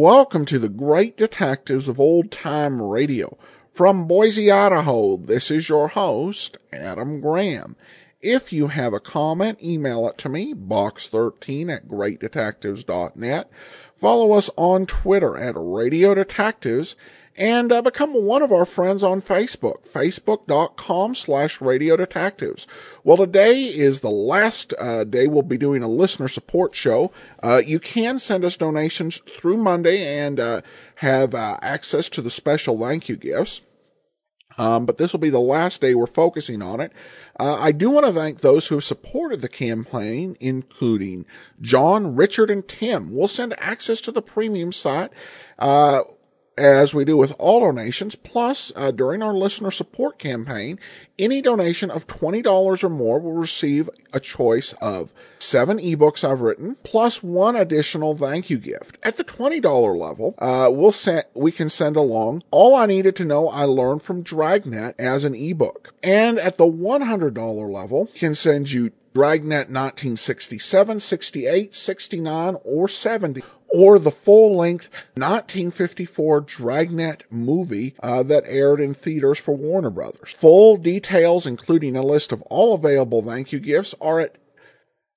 Welcome to the Great Detectives of Old Time Radio. From Boise, Idaho, this is your host, Adam Graham. If you have a comment, email it to me, box13@greatdetectives.net. Follow us on Twitter at Radio Detectives, and become one of our friends on Facebook, facebook.com/Radio Detectives. Well, today is the last day we'll be doing a listener support show. You can send us donations through Monday and have access to the special thank you gifts. But this will be the last day we're focusing on it. I do want to thank those who have supported the campaign, including John, Richard, and Tim. We'll send access to the premium site, as we do with all donations. Plus, during our listener support campaign, any donation of $20 or more will receive a choice of 7 ebooks I've written, plus 1 additional thank you gift. At the $20 level, we can send along All I Needed to Know I Learned from Dragnet as an ebook. And at the $100 level, can send you Dragnet 1967, 68, 69, or 70, or the full-length 1954 Dragnet movie that aired in theaters for Warner Brothers. Full details, including a list of all available thank you gifts, are at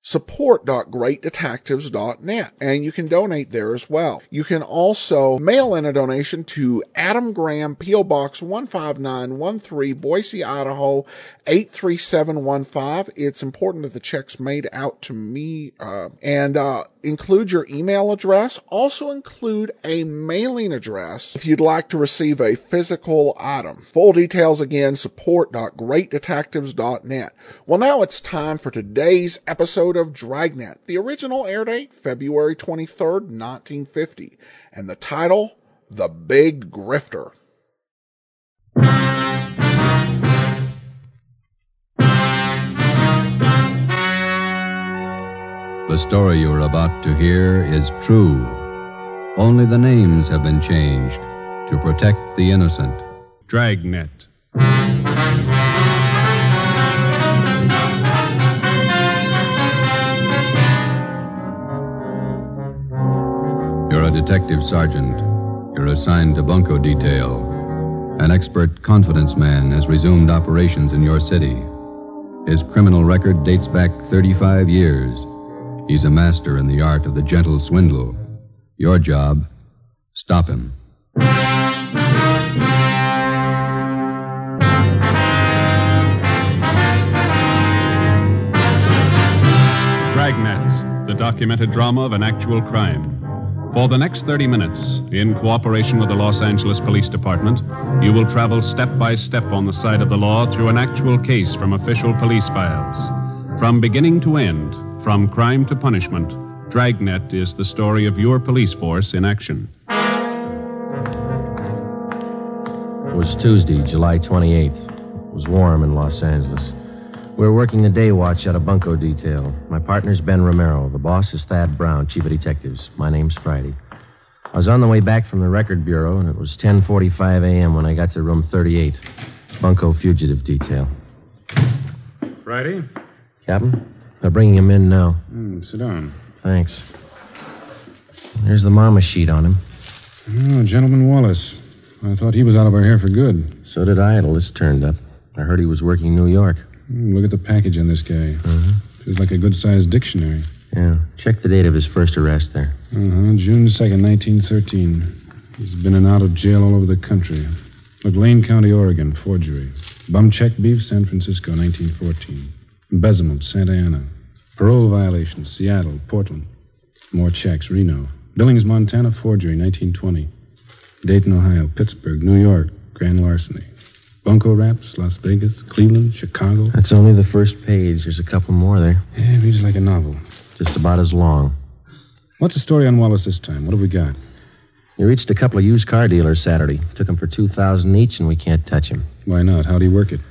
support.greatdetectives.net, and you can donate there as well. You can also mail in a donation to Adam Graham, P.O. Box 15913, Boise, Idaho 83715. It's important that the check's made out to me, and include your email address. Also include a mailing address if you'd like to receive a physical item. Full details again, support.greatdetectives.net. Well, now it's time for today's episode of Dragnet. The original air date, February 23rd, 1950. And the title, The Big Grifter. The story you are about to hear is true. Only the names have been changed to protect the innocent. Dragnet. You're a detective sergeant. You're assigned to bunco detail. An expert confidence man has resumed operations in your city. His criminal record dates back 35 years. He's a master in the art of the gentle swindle. Your job, stop him. Dragnet, the documented drama of an actual crime. For the next 30 minutes, in cooperation with the Los Angeles Police Department, you will travel step by step on the side of the law through an actual case from official police files. From beginning to end, from crime to punishment, Dragnet is the story of your police force in action. It was Tuesday, July 28th. It was warm in Los Angeles. We were working the day watch at a bunco detail. My partner's Ben Romero. The boss is Thad Brown, chief of detectives. My name's Friday. I was on the way back from the record bureau, and it was 10:45 a.m. when I got to room 38, bunco fugitive detail. Friday? Captain? They're bringing him in now. Sit down. Thanks. There's the mama sheet on him. Oh, Gentleman Wallace. I thought he was out of our hair for good. So did I till this turned up. I heard he was working in New York. Look at the package on this guy. Feels like a good-sized dictionary. Yeah. Check the date of his first arrest there. June 2nd, 1913. He's been in and out of jail all over the country. Look, Lane County, Oregon, forgery. Bum check beef, San Francisco, 1914. Embezzlement, Santa Ana. Parole violation, Seattle, Portland. More checks, Reno. Billings, Montana, forgery, 1920. Dayton, Ohio, Pittsburgh, New York, grand larceny. Bunco Raps, Las Vegas, Cleveland, Chicago. That's only the first page. There's a couple more there. Yeah, it reads like a novel. Just about as long. What's the story on Wallace this time? What have we got? He reached a couple of used car dealers Saturday. Took them for $2,000 each, and we can't touch him. Why not? How'd he work it?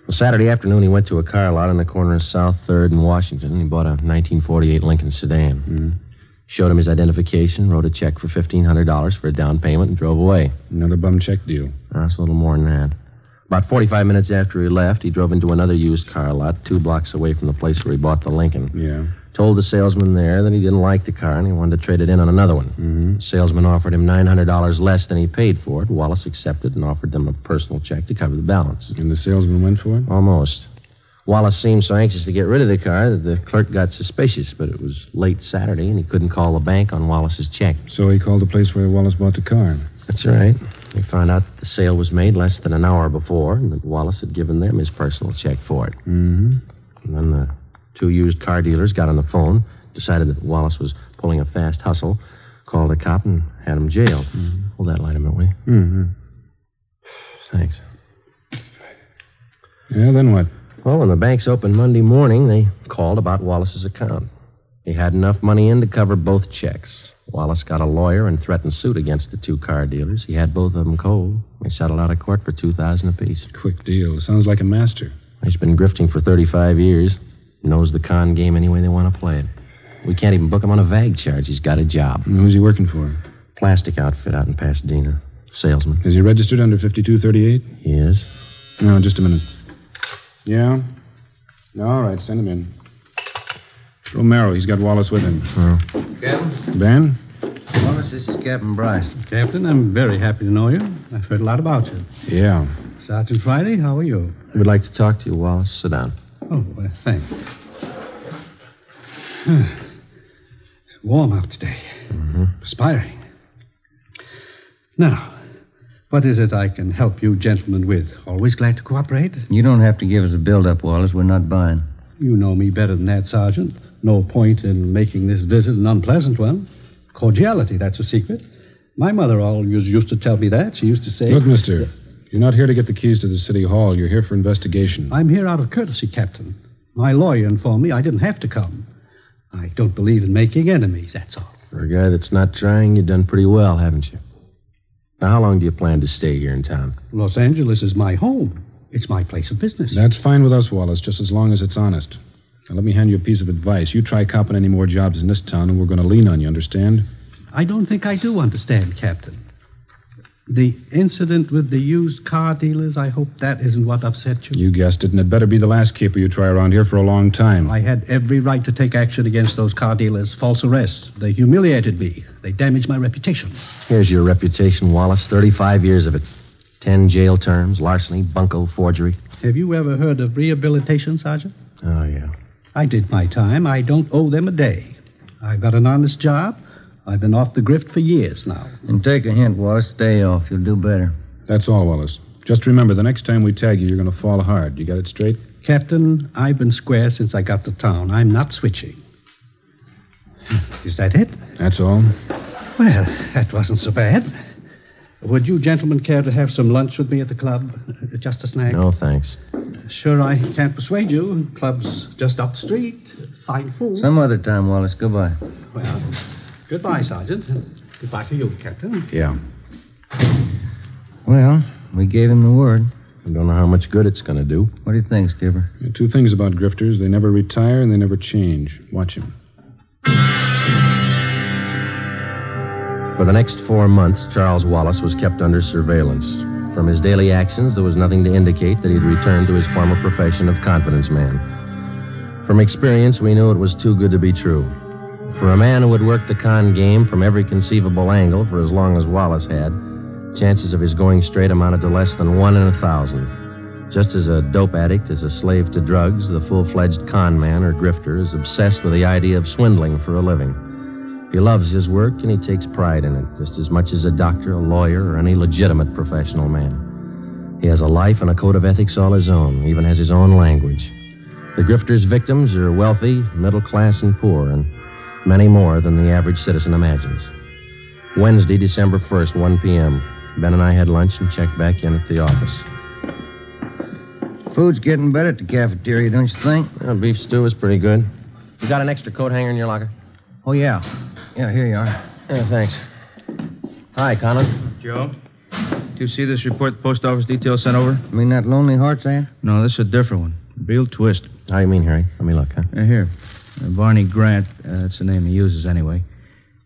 Well, Saturday afternoon, he went to a car lot on the corner of South 3rd and Washington, and he bought a 1948 Lincoln sedan. Showed him his identification, wrote a check for $1,500 for a down payment, and drove away. Another bum check deal. That's a little more than that. About 45 minutes after he left, he drove into another used car lot 2 blocks away from the place where he bought the Lincoln. Yeah. Told the salesman there that he didn't like the car and he wanted to trade it in on another one. Mm-hmm. The salesman offered him $900 less than he paid for it. Wallace accepted and offered them a personal check to cover the balance. And the salesman went for it? Almost. Wallace seemed so anxious to get rid of the car that the clerk got suspicious, but it was late Saturday and he couldn't call the bank on Wallace's check. So he called the place where Wallace bought the car. That's right. He found out that the sale was made less than an hour before and that Wallace had given them his personal check for it. Mm-hmm. And then the two used car dealers got on the phone, decided that Wallace was pulling a fast hustle, called a cop, and had him jailed. Mm-hmm. Hold that light a minute, will you? Mm-hmm. Thanks. Yeah, then what? Well, when the banks opened Monday morning, they called about Wallace's account. He had enough money in to cover both checks. Wallace got a lawyer and threatened suit against the two car dealers. He had both of them cold. They settled out of court for $2,000 apiece. Quick deal. Sounds like a master. He's been grifting for 35 years. Knows the con game any way they want to play it. We can't even book him on a VAG charge. He's got a job. And who's he working for? Plastic outfit out in Pasadena. Salesman. Is he registered under 5238? He is. No, just a minute. Yeah? All right, send him in. Romero, he's got Wallace with him. Oh. Captain? Ben? Wallace, this is Captain Bryce. Captain, I'm very happy to know you. I've heard a lot about you. Yeah. Sergeant Friday, how are you? We'd like to talk to you, Wallace. Sit down. Oh, well, thanks. It's warm out today. Mm-hmm. Perspiring. Now, what is it I can help you gentlemen with? Always glad to cooperate. You don't have to give us a build-up, Wallace. We're not buying. You know me better than that, Sergeant. No point in making this visit an unpleasant one. Cordiality, that's a secret. My mother always used to tell me that. She used to say... Look, mister, you're not here to get the keys to the city hall. You're here for investigation. I'm here out of courtesy, Captain. My lawyer informed me I didn't have to come. I don't believe in making enemies, that's all. For a guy that's not trying, you've done pretty well, haven't you? Now, how long do you plan to stay here in town? Los Angeles is my home. It's my place of business. That's fine with us, Wallace, just as long as it's honest. Now, let me hand you a piece of advice. You try copping any more jobs in this town, and we're going to lean on you, understand? I don't think I do understand, Captain. The incident with the used car dealers, I hope that isn't what upset you. You guessed it, and it better be the last caper you try around here for a long time. I had every right to take action against those car dealers. False arrest. They humiliated me. They damaged my reputation. Here's your reputation, Wallace. 35 years of it. 10 jail terms, larceny, bunco, forgery. Have you ever heard of rehabilitation, Sergeant? Oh, yeah. I did my time. I don't owe them a day. I got an honest job. I've been off the grift for years now. And take a hint, Wallace. Stay off. You'll do better. That's all, Wallace. Just remember, the next time we tag you, you're going to fall hard. You got it straight? Captain, I've been square since I got to town. I'm not switching. Is that it? That's all. Well, that wasn't so bad. Would you gentlemen care to have some lunch with me at the club? Just a snack? No, thanks. Sure, I can't persuade you. Club's just up the street. Fine food. Some other time, Wallace. Goodbye. Well, goodbye, Sergeant. Goodbye to you, Captain. Yeah. Well, we gave him the word. I don't know how much good it's going to do. What do you think, Skipper? There are two things about grifters. They never retire and they never change. Watch him. For the next 4 months, Charles Wallace was kept under surveillance. From his daily actions, there was nothing to indicate that he'd returned to his former profession of confidence man. From experience, we knew it was too good to be true. For a man who had worked the con game from every conceivable angle for as long as Wallace had, chances of his going straight amounted to less than 1 in 1,000. Just as a dope addict is a slave to drugs, the full-fledged con man or grifter is obsessed with the idea of swindling for a living. He loves his work, and he takes pride in it, just as much as a doctor, a lawyer, or any legitimate professional man. He has a life and a code of ethics all his own, even has his own language. The grifter's victims are wealthy, middle class, and poor, and many more than the average citizen imagines. Wednesday, December 1st, 1 p.m. Ben and I had lunch and checked back in at the office. Food's getting better at the cafeteria, don't you think? Beef stew is pretty good. You got an extra coat hanger in your locker? Oh, yeah. Yeah, here you are. Yeah, thanks. Hi, Conman. Joe, do you see this report the post office detail sent over? You mean that Lonely Hearts ad? No, this is a different one. Real twist. How you mean, Harry? Let me look, huh? Here. Barney Grant, that's the name he uses anyway.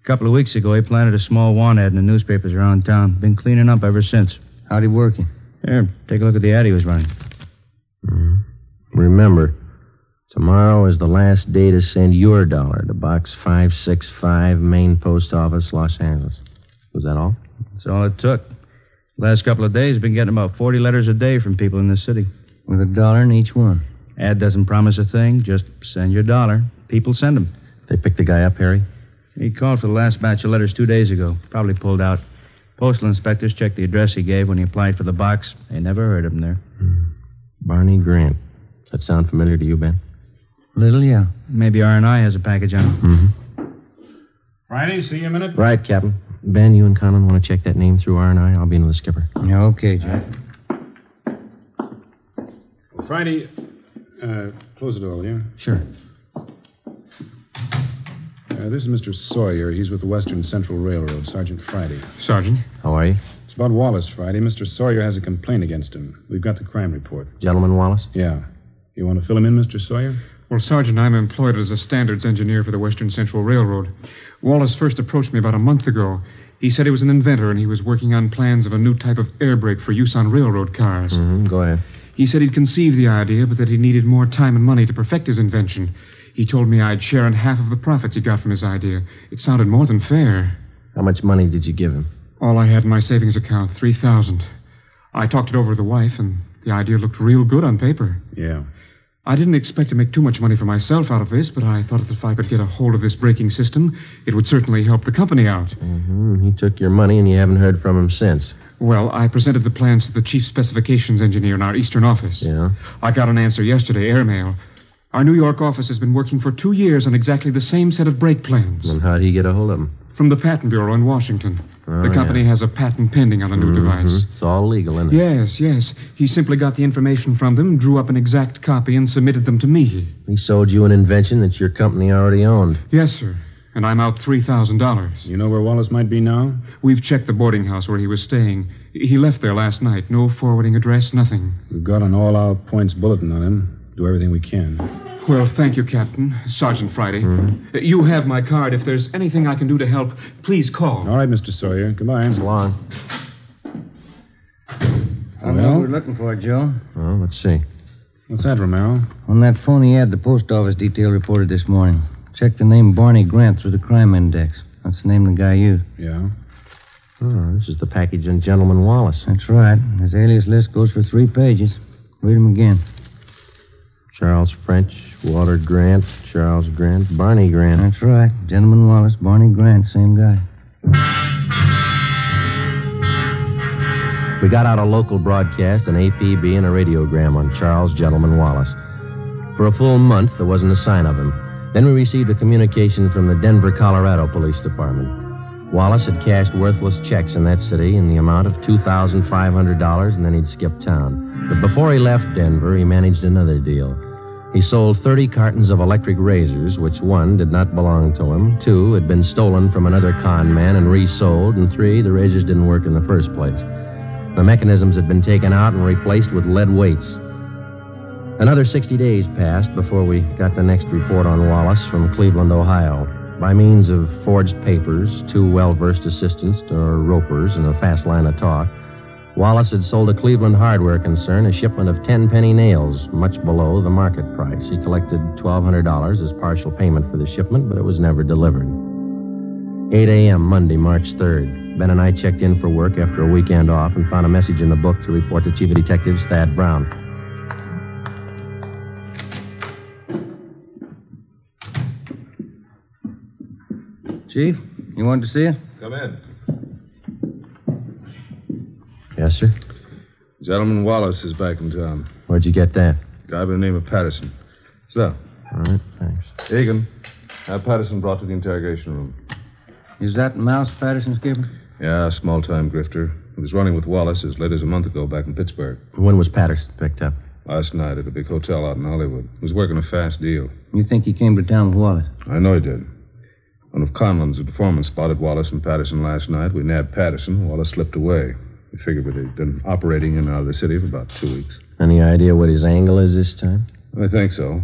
A couple of weeks ago, he planted a small want ad in the newspapers around town. Been cleaning up ever since. How'd he work it? Here, take a look at the ad he was running. Mm-hmm. Remember, Tomorrow is the last day to send your dollar to Box 565, Main Post Office, Los Angeles. Was that all? That's all it took. Last couple of days, been getting about 40 letters a day from people in this city. With $1 in each one. Ad doesn't promise a thing. Just send your dollar. People send them. They picked the guy up, Harry? He called for the last batch of letters 2 days ago. Probably pulled out. Postal inspectors checked the address he gave when he applied for the box. They never heard of him there. Barney Grant. Does that sound familiar to you, Ben? Little, yeah. Maybe R&I has a package on it. Mm-hmm. Friday, see you a minute? Right, Captain. Ben, you and Conman want to check that name through R&I? I'll be in with the skipper. Yeah, okay, Jack. Friday, close the door, will you? Sure. This is Mr. Sawyer. He's with the Western Central Railroad, Sergeant Friday. Sergeant? How are you? It's about Wallace, Friday. Mr. Sawyer has a complaint against him. We've got the crime report. Gentleman Wallace? Yeah. You want to fill him in, Mr. Sawyer? Well, Sergeant, I'm employed as a standards engineer for the Western Central Railroad. Wallace first approached me about a month ago. He said he was an inventor and he was working on plans of a new type of air brake for use on railroad cars. Mm-hmm. Go ahead. He said he'd conceived the idea, but that he needed more time and money to perfect his invention. He told me I'd share in half of the profits he got from his idea. It sounded more than fair. How much money did you give him? All I had in my savings account, $3,000. I talked it over with the wife, and the idea looked real good on paper. Yeah. I didn't expect to make too much money for myself out of this, but I thought that if I could get a hold of this braking system, it would certainly help the company out. Mm-hmm. He took your money and you haven't heard from him since. Well, I presented the plans to the chief specifications engineer in our eastern office. Yeah? I got an answer yesterday, airmail. Our New York office has been working for 2 years on exactly the same set of brake plans. And how'd he get a hold of them? From the Patent Bureau in Washington. Oh, the company has a patent pending on the new device. It's all legal, isn't it? Yes. He simply got the information from them, drew up an exact copy, and submitted them to me. He sold you an invention that your company already owned. Yes, sir. And I'm out $3,000. You know where Wallace might be now? We've checked the boarding house where he was staying. He left there last night. No forwarding address, nothing. We've got an all-out points bulletin on him. Do everything we can. Well, thank you, Captain. Sergeant Friday. Mm-hmm. You have my card. If there's anything I can do to help, please call. All right, Mr. Sawyer. Goodbye. So long. How long we're looking for, Joe? Well, let's see. What's that, Romero? On that phony ad the post office detail reported this morning. Check the name Barney Grant through the crime index. That's the name the guy used. Yeah? Oh, this is the package on Gentleman Wallace. That's right. His alias list goes for 3 pages. Read them again. Charles French, Walter Grant, Charles Grant, Barney Grant. That's right. Gentleman Wallace, Barney Grant, same guy. We got out a local broadcast, an APB, and a radiogram on Charles Gentleman Wallace. For a full month, there wasn't a sign of him. Then we received a communication from the Denver, Colorado Police Department. Wallace had cashed worthless checks in that city in the amount of $2,500, and then he'd skipped town. But before he left Denver, he managed another deal. He sold 30 cartons of electric razors, which 1, did not belong to him, 2, had been stolen from another con man and resold, and 3, the razors didn't work in the first place. The mechanisms had been taken out and replaced with lead weights. Another 60 days passed before we got the next report on Wallace from Cleveland, Ohio. By means of forged papers, 2 well-versed assistants, or ropers, and a fast line of talk, Wallace had sold a Cleveland hardware concern a shipment of 10-penny nails, much below the market price. He collected $1,200 as partial payment for the shipment, but it was never delivered. 8 a.m., Monday, March 3rd. Ben and I checked in for work after a weekend off and found a message in the book to report to Chief of Detectives Thad Brown. Chief, you wanted to see it? Come in. Yes, sir? Gentleman Wallace is back in town. Where'd you get that? Guy by the name of Patterson. So, All right, thanks. Egan, have Patterson brought to the interrogation room. Is that Mouse Patterson, Skipper? Yeah, small-time grifter. He was running with Wallace as late as a month ago back in Pittsburgh. When was Patterson picked up? Last night at a big hotel out in Hollywood. He was working a fast deal. You think he came to town with Wallace? I know he did. One of Conman's informant spotted Wallace and Patterson last night. We nabbed Patterson. Wallace slipped away. We figured that he'd been operating in and out of the city for about 2 weeks. Any idea what his angle is this time? I think so.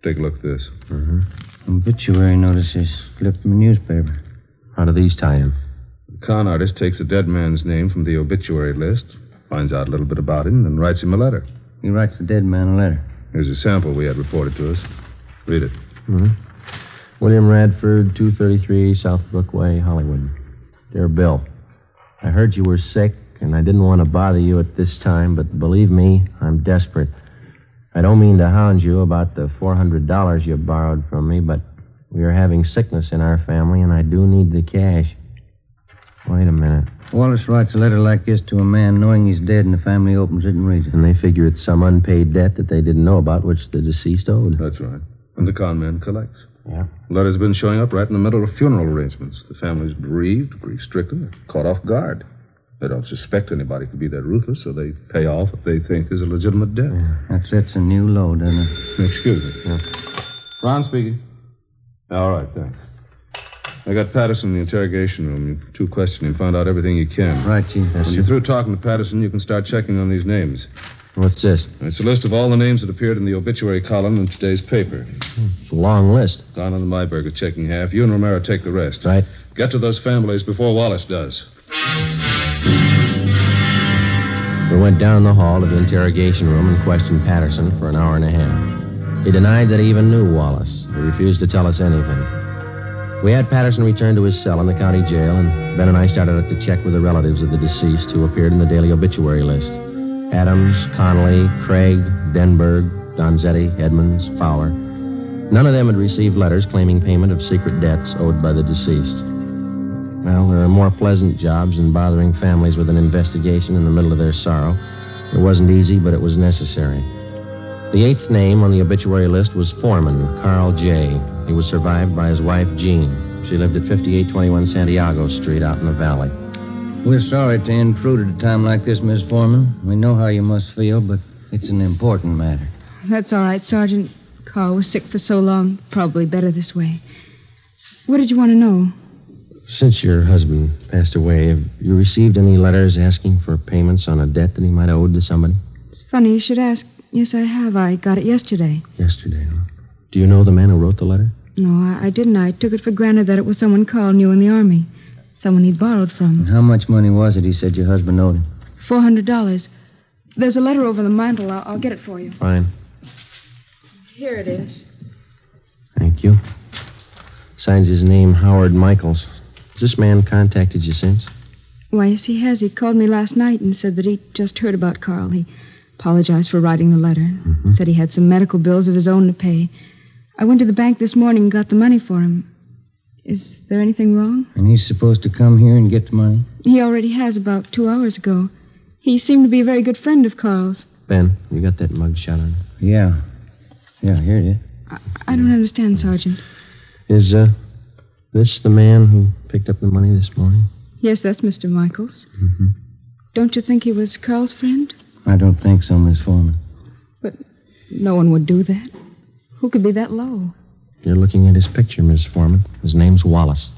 Take a look at this. Mm-hmm. Obituary notices clipped from a newspaper. How do these tie in? The con artist takes a dead man's name from the obituary list, finds out a little bit about him, and writes him a letter. He writes the dead man a letter. Here's a sample we had reported to us. Read it. Mm-hmm. William Radford, 233 South Brookway, Hollywood. Dear Bill, I heard you were sick, and I didn't want to bother you at this time, but believe me, I'm desperate. I don't mean to hound you about the $400 you borrowed from me, but we are having sickness in our family, and I do need the cash. Wait a minute. Wallace writes a letter like this to a man knowing he's dead, and the family opens it and reads it. And they figure it's some unpaid debt that they didn't know about, which the deceased owed. That's right. And the con man collects. Yeah. Letters been showing up right in the middle of funeral arrangements. The family's bereaved, grief-stricken, caught off guard. They don't suspect anybody could be that ruthless, so they pay off what they think is a legitimate debt. Yeah, that sets a new low, doesn't it? Excuse me. Yeah. Ron speaking. All right, thanks. I got Patterson in the interrogation room. You two question him, find out everything you can. Right, Chief. When you're through talking to Patterson, you can start checking on these names. What's this? It's a list of all the names that appeared in the obituary column in today's paper. It's a long list. Don and Myberg are checking half. You and Romero take the rest. Right. Get to those families before Wallace does. We went down the hall to the interrogation room and questioned Patterson for an hour and a half. He denied that he even knew Wallace. He refused to tell us anything. We had Patterson return to his cell in the county jail, and Ben and I started out to check with the relatives of the deceased who appeared in the daily obituary list. Adams, Connolly, Craig, Denberg, Donzetti, Edmonds, Fowler. None of them had received letters claiming payment of secret debts owed by the deceased. Well, there are more pleasant jobs than bothering families with an investigation in the middle of their sorrow. It wasn't easy, but it was necessary. The 8th name on the obituary list was Foreman, Carl J. He was survived by his wife, Jean. She lived at 5821 Santiago Street out in the valley. We're sorry to intrude at a time like this, Miss Foreman. We know how you must feel, but it's an important matter. That's all right, Sergeant. Carl was sick for so long. Probably better this way. What did you want to know? Since your husband passed away, have you received any letters asking for payments on a debt that he might have owed to somebody? It's funny you should ask. Yes, I have. I got it yesterday. Yesterday, huh? Do you know the man who wrote the letter? No, I didn't. I took it for granted that it was someone Carl knew in the Army. Someone he'd borrowed from. And how much money was it he said your husband owed him? $400. There's a letter over the mantel. I'll get it for you. Fine. Here it is. Thank you. Signs his name Howard Michaels. Has this man contacted you since? Why, yes, he has. He called me last night and said that he'd just heard about Carl. He apologized for writing the letter. Mm-hmm. Said he had some medical bills of his own to pay. I went to the bank this morning and got the money for him. Is there anything wrong? And he's supposed to come here and get the money? He already has about 2 hours ago. He seemed to be a very good friend of Carl's. Ben, you got that mug shot on you? Yeah. Yeah, here it is. I don't understand, Sergeant. Is, this the man who picked up the money this morning? Yes, that's Mr. Michaels. Mm-hmm. Don't you think he was Carl's friend? I don't think so, Miss Foreman. But no one would do that. Who could be that low? You're looking at his picture, Miss Foreman. His name's Wallace.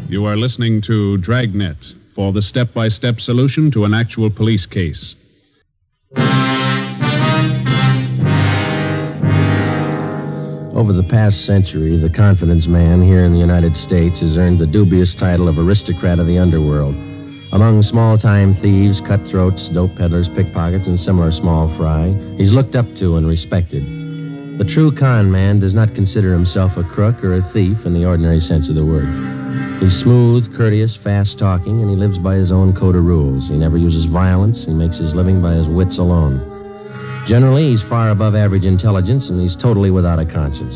You are listening to Dragnet for the step-by-step solution to an actual police case. Over the past century, the confidence man here in the United States has earned the dubious title of aristocrat of the underworld. Among small-time thieves, cutthroats, dope peddlers, pickpockets, and similar small fry, he's looked up to and respected. The true con man does not consider himself a crook or a thief in the ordinary sense of the word. He's smooth, courteous, fast-talking, and he lives by his own code of rules. He never uses violence. He makes his living by his wits alone. Generally, he's far above average intelligence, and he's totally without a conscience.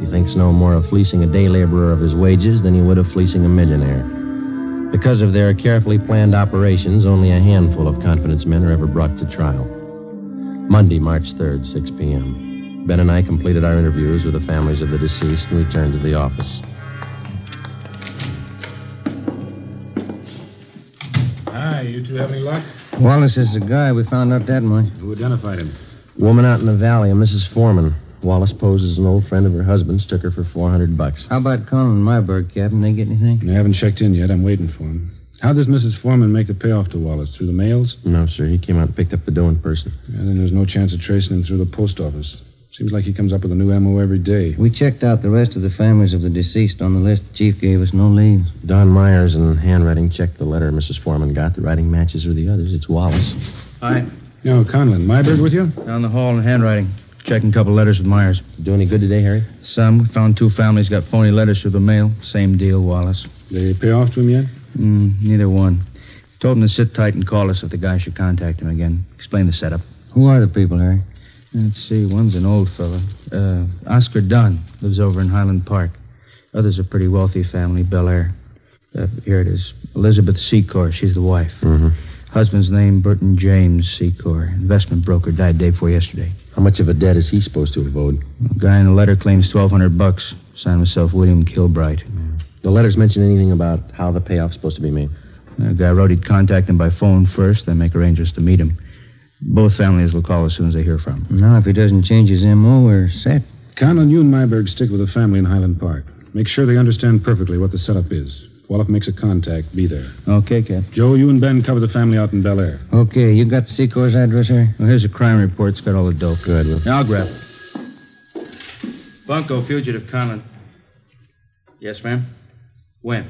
He thinks no more of fleecing a day laborer of his wages than he would of fleecing a millionaire. Because of their carefully planned operations, only a handful of confidence men are ever brought to trial. Monday, March 3rd, 6 p.m. Ben and I completed our interviews with the families of the deceased and returned to the office. Hi, you two have any luck? Wallace is the guy. We found out that much. Who identified him? Woman out in the valley, a Mrs. Foreman. Wallace posed as an old friend of her husband's, took her for $400. How about Conman and Myberg, Captain? They get anything? I haven't checked in yet. I'm waiting for him. How does Mrs. Foreman make a payoff to Wallace? Through the mails? No, sir. He came out and picked up the dough in person. Yeah, then there's no chance of tracing him through the post office. Seems like he comes up with a new MO every day. We checked out the rest of the families of the deceased on the list the chief gave us. No leads. Don Myers in handwriting checked the letter Mrs. Foreman got. The writing matches with the others. It's Wallace. Hi. No, Conlon. Myberg with you? Down the hall in handwriting. Checking a couple letters with Myers. Do any good today, Harry? Some. We found 2 families got phony letters through the mail. Same deal, Wallace. They pay off to him yet? Neither one. Told him to sit tight and call us if the guy should contact him again. Explain the setup. Who are the people, Harry? Let's see. One's an old fella. Oscar Dunn. Lives over in Highland Park. Other's a pretty wealthy family, Bel Air. Here it is. Elizabeth Secor. She's the wife. Mm-hmm. Husband's name, Burton James Secor. Investment broker. Died day before yesterday. How much of a debt is he supposed to have owed? The guy in the letter claims $1,200. Signed himself William Kilbright. The letters mention anything about how the payoff's supposed to be made? The guy wrote he'd contact him by phone first, then make arrangements to meet him. Both families will call as soon as they hear from him. Now, if he doesn't change his M.O., we're set. Conlon, you and Myberg stick with the family in Highland Park. Make sure they understand perfectly what the setup is. If Wallop makes a contact, be there. Okay, Cap. Joe, you and Ben cover the family out in Bel Air. Okay, you got Secor's address, Harry? Well, here's a crime report. It's got all the dope. Good. Now, I'll grab it. Bunko, fugitive, Conlon. Yes, ma'am? When?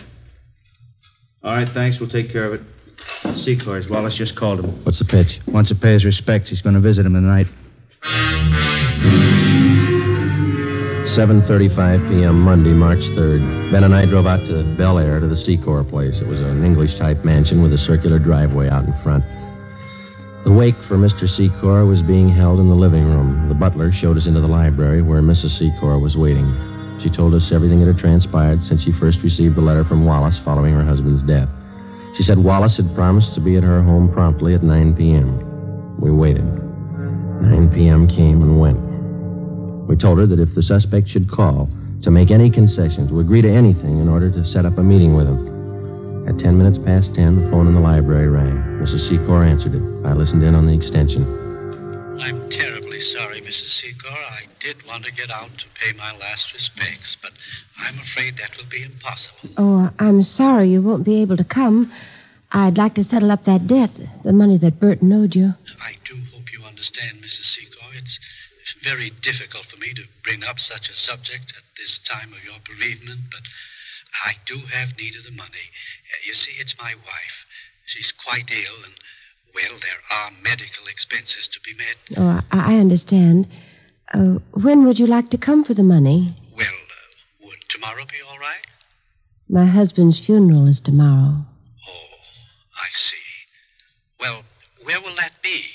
All right, thanks. We'll take care of it. Secors. Wallace just called him. What's the pitch? Wants to pay his respects. He's going to visit him tonight. 7:35 p.m. Monday, March 3rd. Ben and I drove out to Bel Air to the Secor place. It was an English-type mansion with a circular driveway out in front. The wake for Mr. Secor was being held in the living room. The butler showed us into the library where Mrs. Secor was waiting. She told us everything that had transpired since she first received the letter from Wallace following her husband's death. She said Wallace had promised to be at her home promptly at 9 p.m. We waited. 9 p.m. came and went. We told her that if the suspect should call, to make any concessions, to agree to anything in order to set up a meeting with him. At 10 minutes past 10, the phone in the library rang. Mrs. Secor answered it. I listened in on the extension. I'm terribly sorry, Mrs. Secor. I did want to get out to pay my last respects, but I'm afraid that will be impossible. Oh, I'm sorry you won't be able to come. I'd like to settle up that debt, the money that Burton owed you. I do hope you understand, Mrs. Secor. It's very difficult for me to bring up such a subject at this time of your bereavement, but I do have need of the money. You see, it's my wife. She's quite ill, and, well, there are medical expenses to be met. Oh, I understand. When would you like to come for the money? Well, would tomorrow be all right? My husband's funeral is tomorrow. Oh, I see. Well, where will that be?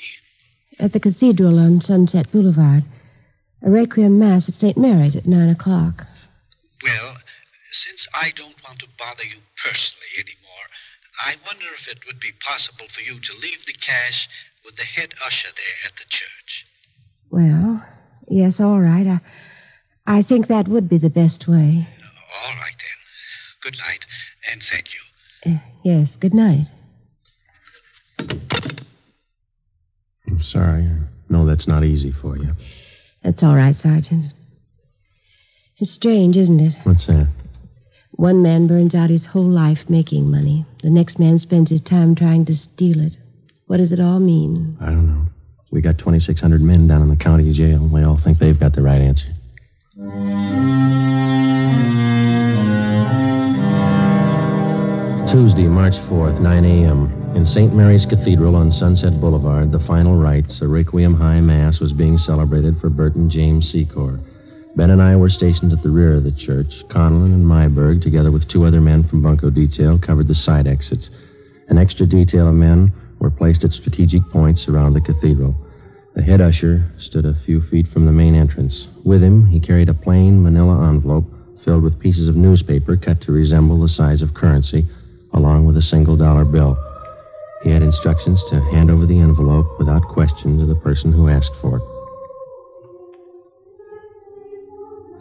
At the cathedral on Sunset Boulevard. A requiem mass at St. Mary's at 9 o'clock. Well, since I don't want to bother you personally anymore, I wonder if it would be possible for you to leave the cash with the head usher there at the church. Well, yes, all right. I think that would be the best way. All right, then. Good night, and thank you. Yes, good night. I'm sorry. I know that's not easy for you. That's all right, Sergeant. It's strange, isn't it? What's that? One man burns out his whole life making money. The next man spends his time trying to steal it. What does it all mean? I don't know. We got 2,600 men down in the county jail. They all think they've got the right answer. Tuesday, March 4th, 9 a.m. In St. Mary's Cathedral on Sunset Boulevard, the final rites, a Requiem High Mass, was being celebrated for Burton James Secor. Ben and I were stationed at the rear of the church. Conlon and Myberg, together with 2 other men from Bunko Detail, covered the side exits. An extra detail of men were placed at strategic points around the cathedral. The head usher stood a few feet from the main entrance. With him, he carried a plain manila envelope filled with pieces of newspaper cut to resemble the size of currency, along with a $1 bill. He had instructions to hand over the envelope without question to the person who asked for it.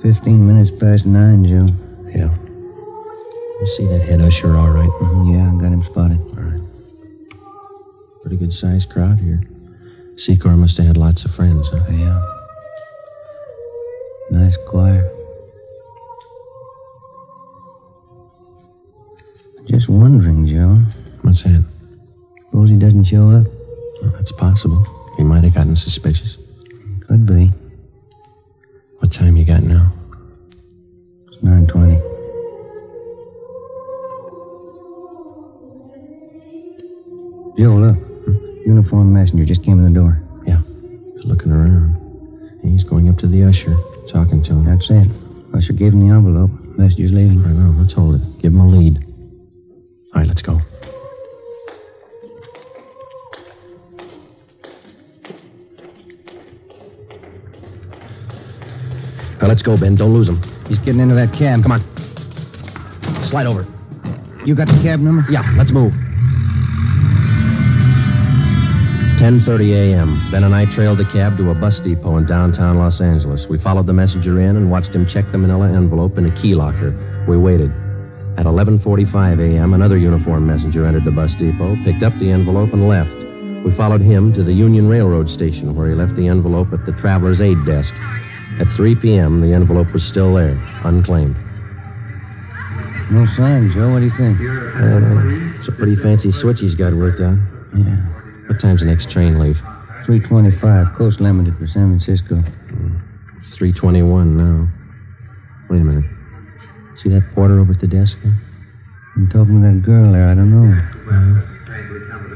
15 minutes past 9, Joe. Yeah. You see that head usher all right? Yeah, I got him spotted. All right. Pretty good-sized crowd here. Secor must have had lots of friends, huh? Yeah. Nice choir. Just wondering, Joe. What's that? Suppose he doesn't show up? Well, that's possible. He might have gotten suspicious. Could be. uniformed messenger just came in the door. Yeah. Looking around. He's going up to the usher, talking to him. That's it. Usher gave him the envelope. Messenger's leaving. I know. Let's hold it. Give him a lead. All right, let's go. Now, let's go, Ben. Don't lose him. He's getting into that cab. Come on. Slide over. You got the cab number? Yeah, let's move. 10:30 a.m. Ben and I trailed the cab to a bus depot in downtown Los Angeles. We followed the messenger in and watched him check the manila envelope in a key locker. We waited. At 11:45 a.m., another uniformed messenger entered the bus depot, picked up the envelope, and left. We followed him to the Union Railroad station, where he left the envelope at the traveler's aid desk. At 3 p.m., the envelope was still there, unclaimed. No sign, Joe. What do you think? It's a pretty fancy switch he's got worked out. Yeah. What time's the next train leave? 3:25. Coast limited for San Francisco. It's 3:21 now. Wait a minute. See that porter over at the desk there? I'm talking to that girl there. I don't know.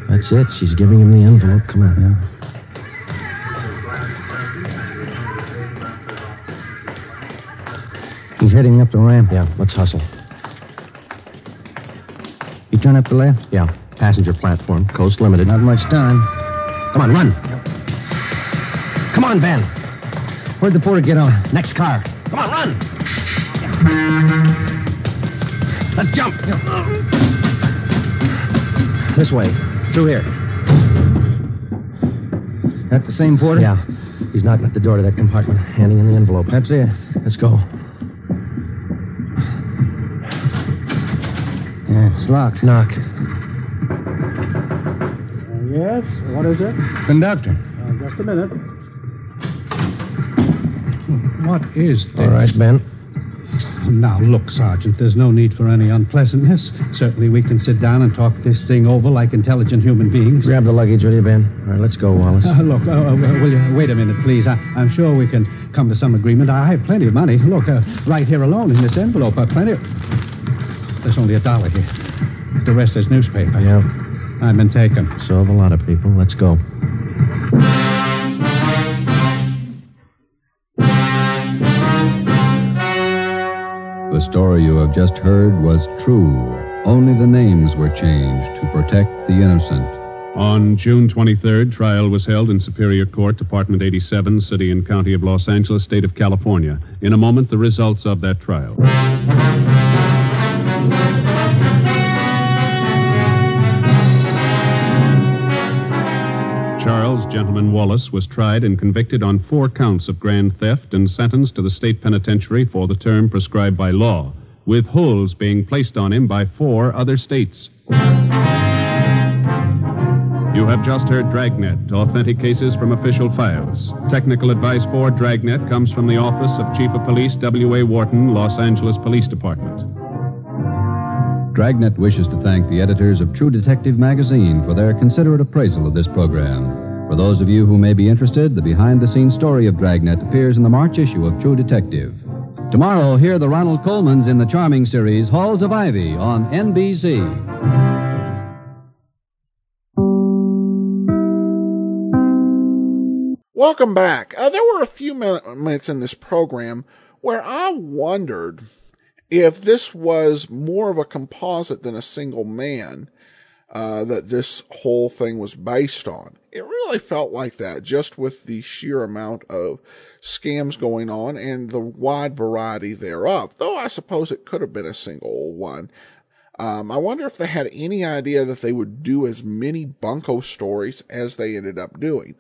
That's it. She's giving him the envelope. Come on. Yeah. He's heading up the ramp. Yeah, let's hustle. You turn up the left? Yeah, passenger platform, coast limited. Not much time. Come on, run. Come on, Ben. Where'd the porter get on? Next car. Come on, run. Let's jump. This way. Through here. That the same porter? Yeah. He's knocking at the door to that compartment, handing in the envelope. That's it. Let's go. Yeah, it's locked. Knock. Yes? What is it? Conductor. Just a minute. What is this? All right, Ben. Now, look, Sergeant, there's no need for any unpleasantness. Certainly we can sit down and talk this thing over like intelligent human beings. Grab the luggage, will you, Ben? All right, let's go, Wallace. Look, will you wait a minute, please? I'm sure we can come to some agreement. I have plenty of money. Look, right here alone in this envelope, plenty of... There's only $1 here. The rest is newspaper. Yeah. I've been taken. So have a lot of people. Let's go. The story you have just heard was true. Only the names were changed to protect the innocent. On June 23rd, trial was held in Superior Court, Department 87, City and County of Los Angeles, State of California. In a moment, the results of that trial. Charles Gentleman Wallace was tried and convicted on 4 counts of grand theft and sentenced to the state penitentiary for the term prescribed by law, with holds being placed on him by 4 other states. You have just heard Dragnet, authentic cases from official files. Technical advice for Dragnet comes from the Office of Chief of Police W.A. Wharton, Los Angeles Police Department. Dragnet wishes to thank the editors of True Detective magazine for their considerate appraisal of this program. For those of you who may be interested, the behind-the-scenes story of Dragnet appears in the March issue of True Detective. Tomorrow, hear the Ronald Colmans in the charming series Halls of Ivy on NBC. Welcome back. There were a few minutes in this program where I wondered if this was more of a composite than a single man that this whole thing was based on. It really felt like that, just with the sheer amount of scams going on and the wide variety thereof, though I suppose it could have been a single one. I wonder if they had any idea that they would do as many bunco stories as they ended up doing.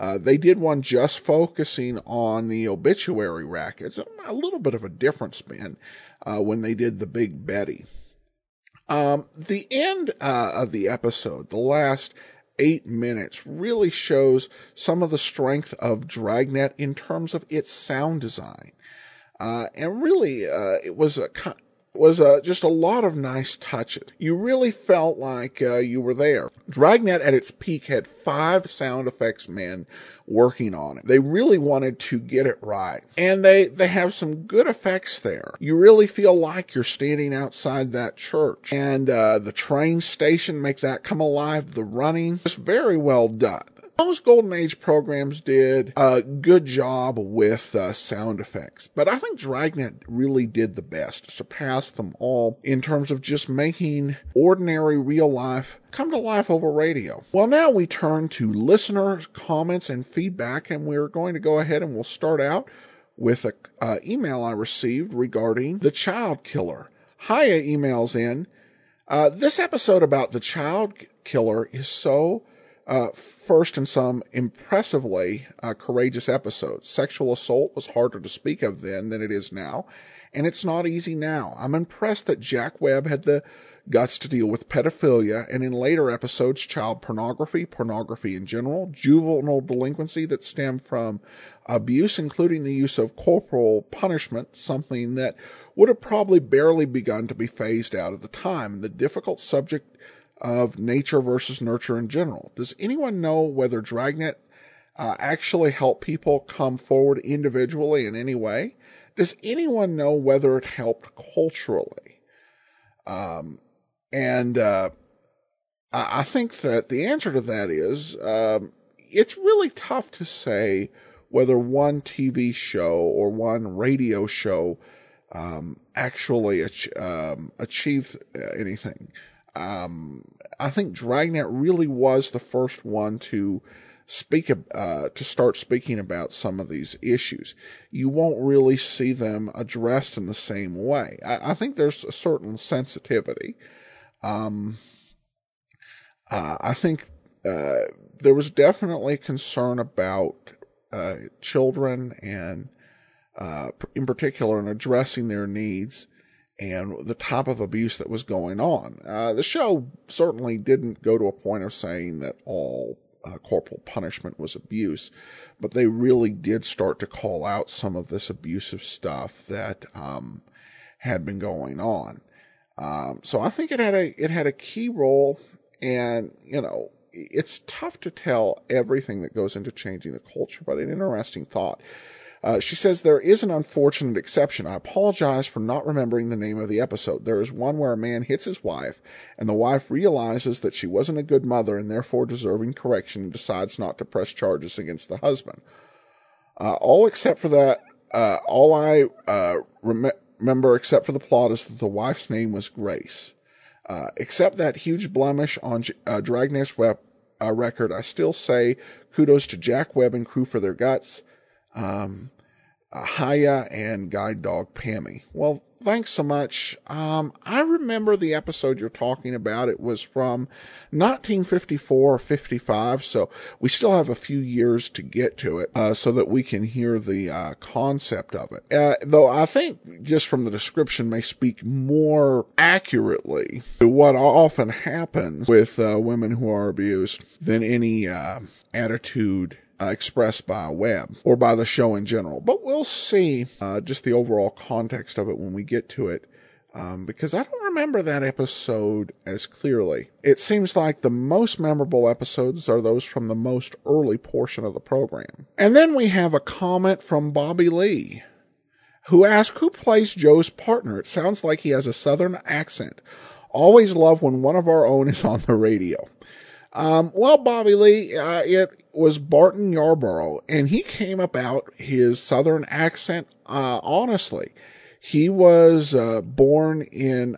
They did one just focusing on the obituary rackets, a little bit of a different spin when they did the Big Betty. The end of the episode, the last 8 minutes, really shows some of the strength of Dragnet in terms of its sound design. And really, it was was just a lot of nice touches. You really felt like you were there. Dragnet at its peak had 5 sound effects men working on it. They really wanted to get it right. And they have some good effects there. You really feel like you're standing outside that church. And the train station, make that come alive. The running is very well done. Most Golden Age programs did a good job with sound effects, but I think Dragnet really did the best, surpassed them all in terms of just making ordinary real life come to life over radio. Well, now we turn to listener comments and feedback, and we're going to go ahead and we'll start out with an email I received regarding the child killer. Hiya emails in. This episode about the child killer is so first in some impressively courageous episodes. Sexual assault was harder to speak of then than it is now, and it's not easy now. I'm impressed that Jack Webb had the guts to deal with pedophilia, and in later episodes, child pornography, pornography in general, juvenile delinquency that stemmed from abuse, including the use of corporal punishment, something that would have probably barely begun to be phased out at the time, and the difficult subject of nature versus nurture in general. Does anyone know whether Dragnet actually helped people come forward individually in any way? Does anyone know whether it helped culturally? I think that the answer to that is it's really tough to say whether one TV show or one radio show actually achieved anything. I think Dragnet really was the first one to start speaking about some of these issues. You won't really see them addressed in the same way. I think there's a certain sensitivity. I think there was definitely concern about children and in particular in addressing their needs and the type of abuse that was going on. The show certainly didn't go to a point of saying that all corporal punishment was abuse, but they really did start to call out some of this abusive stuff that had been going on. So I think it had a key role, and it's tough to tell everything that goes into changing the culture, but an interesting thought. She says, there is an unfortunate exception. I apologize for not remembering the name of the episode. There is one where a man hits his wife, and the wife realizes that she wasn't a good mother and therefore deserving correction and decides not to press charges against the husband. All I remember except for the plot is that the wife's name was Grace. Except that huge blemish on Dragnet's record, I still say kudos to Jack Webb and crew for their guts. Haya and guide dog Pammy. Well, thanks so much. I remember the episode you're talking about. It was from 1954 or 55, so we still have a few years to get to it, so that we can hear the concept of it. Though I think just from the description may speak more accurately to what often happens with women who are abused than any attitude expressed by Webb or by the show in general. But we'll see just the overall context of it when we get to it, because I don't remember that episode as clearly. It seems like the most memorable episodes are those from the most early portion of the program. And then we have a comment from Bobby Lee, who asked, who plays Joe's partner? It sounds like he has a southern accent. Always love when one of our own is on the radio. Well, Bobby Lee, it was Barton Yarborough, and he came about his southern accent honestly. He was born in,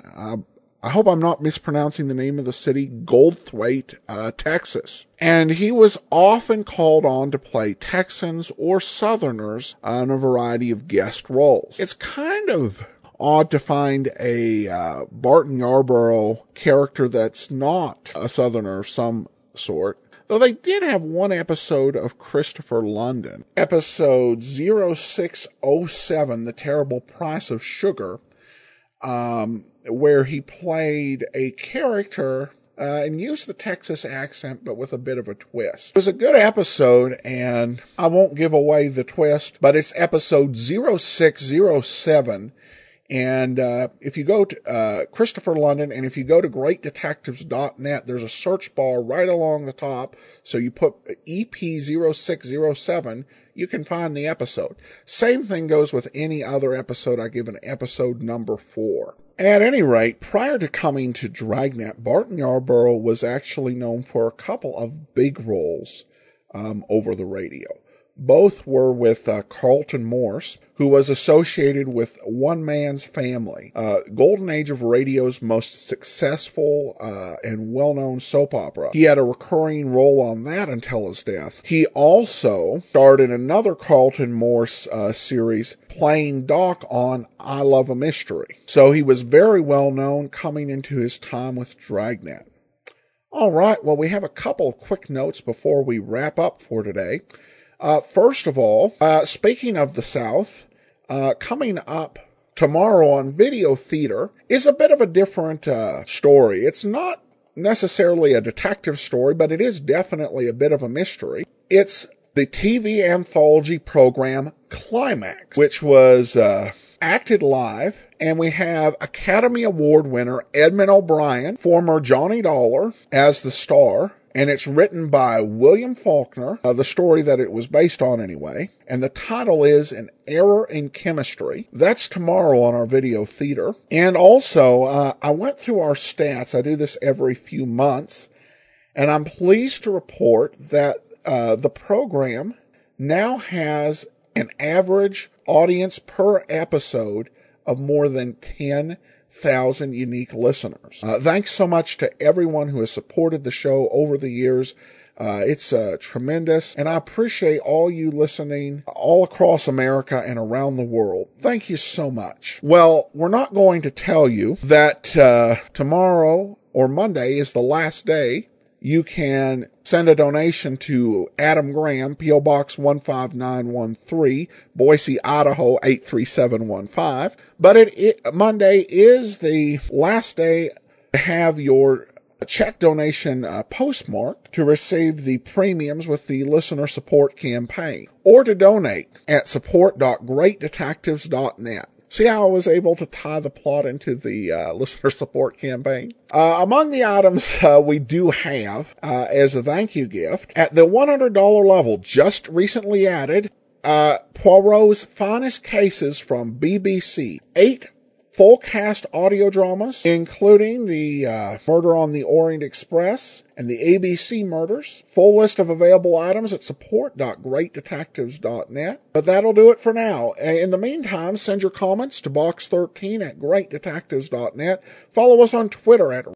I hope I'm not mispronouncing the name of the city, Goldthwaite, Texas. And he was often called on to play Texans or Southerners in a variety of guest roles. It's kind of odd to find a Barton Yarborough character that's not a Southerner of some sort, though they did have one episode of Christopher London, episode 0607, The Terrible Price of Sugar, where he played a character and used the Texas accent, but with a bit of a twist. It was a good episode, and I won't give away the twist, but it's episode 0607, And if you go to Christopher London, and if you go to greatdetectives.net, there's a search bar right along the top. So you put EP0607, you can find the episode. Same thing goes with any other episode. I give an episode number 4. At any rate, prior to coming to Dragnet, Barton Yarborough was actually known for a couple of big roles over the radio. Both were with Carlton Morse, who was associated with One Man's Family, golden age of radio's most successful and well-known soap opera. He had a recurring role on that until his death. He also starred in another Carlton Morse series, playing Doc on I Love a Mystery. So he was very well known coming into his time with Dragnet. All right, well, we have a couple of quick notes before we wrap up for today. First of all, speaking of the South, coming up tomorrow on Video Theater is a bit of a different story. It's not necessarily a detective story, but it is definitely a bit of a mystery. It's the TV anthology program Climax, which was acted live, and we have Academy Award winner Edmund O'Brien, former Johnny Dollar, as the star. And it's written by William Faulkner, the story that it was based on anyway. And the title is An Error in Chemistry. That's tomorrow on our Video Theater. And also, I went through our stats. I do this every few months. And I'm pleased to report that the program now has an average audience per episode of more than 10,000 unique listeners. Thanks so much to everyone who has supported the show over the years. It's tremendous, and I appreciate all you listening all across America and around the world. Thank you so much. Well, we're not going to tell you that tomorrow or Monday is the last day you can send a donation to Adam Graham, P.O. Box 15913, Boise, Idaho 83715. But Monday is the last day to have your check donation postmarked to receive the premiums with the listener support campaign, or to donate at support.greatdetectives.net. See how I was able to tie the plot into the listener support campaign? Among the items we do have as a thank you gift, at the $100 level, just recently added, Poirot's Finest Cases from BBC. 8 full cast audio dramas, including the Murder on the Orient Express and the ABC murders. Full list of available items at support.greatdetectives.net. But that'll do it for now. In the meantime, send your comments to box13 at greatdetectives.net. Follow us on Twitter at